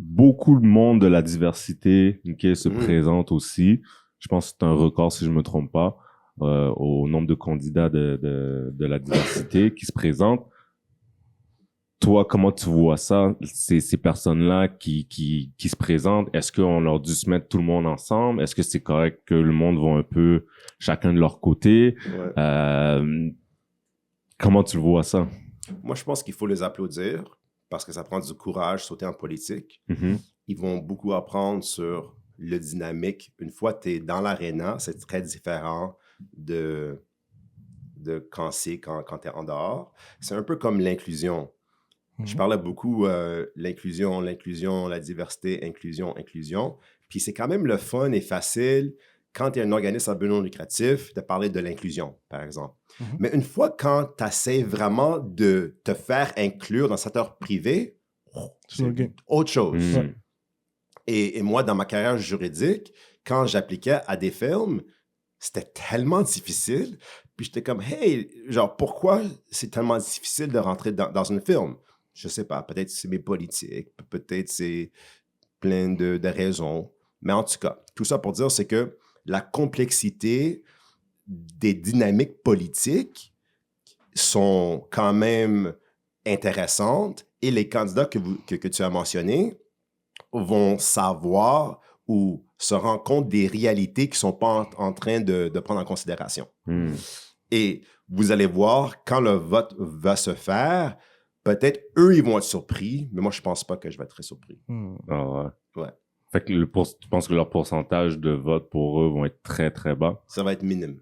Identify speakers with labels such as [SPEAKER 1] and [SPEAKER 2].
[SPEAKER 1] beaucoup de monde de la diversité qui se présente aussi. Je pense que c'est un record, si je me trompe pas, au nombre de candidats de la diversité qui se présentent. Toi, comment tu vois ça, ces personnes-là qui se présentent? Est-ce qu'on leur dû se mettre tout le monde ensemble? Est-ce que c'est correct que le monde va un peu chacun de leur côté?
[SPEAKER 2] Ouais.
[SPEAKER 1] Comment tu le vois ça?
[SPEAKER 2] Moi, je pense qu'il faut les applaudir parce que ça prend du courage, sauter en politique.
[SPEAKER 1] Mm-hmm.
[SPEAKER 2] Ils vont beaucoup apprendre sur le dynamique. Une fois que tu es dans l'aréna, c'est très différent de quand tu es en dehors. C'est un peu comme l'inclusion. Je parlais beaucoup l'inclusion, la diversité, inclusion. Puis c'est quand même le fun et facile quand tu es un organisme à but non lucratif de parler de l'inclusion, par exemple. Mais une fois quand tu essaies vraiment de te faire inclure dans le secteur privé, c'est autre chose. Et moi, dans ma carrière juridique, quand j'appliquais à des films, c'était tellement difficile. Puis j'étais comme, hey, genre, pourquoi c'est tellement difficile de rentrer dans un film? Je sais pas, peut-être c'est mes politiques, peut-être c'est plein de raisons. Mais en tout cas, tout ça pour dire, c'est que la complexité des dynamiques politiques sont quand même intéressantes et les candidats que tu as mentionnés vont savoir ou se rendre compte des réalités qu'ils ne sont pas en train de prendre en considération. Et vous allez voir, quand le vote va se faire, peut-être eux, ils vont être surpris, mais moi, je ne pense pas que je vais être très surpris.
[SPEAKER 1] Ah ouais.
[SPEAKER 2] Ouais.
[SPEAKER 1] Fait que tu penses que leur pourcentage de vote pour eux vont être très, très bas?
[SPEAKER 2] Ça va être minime.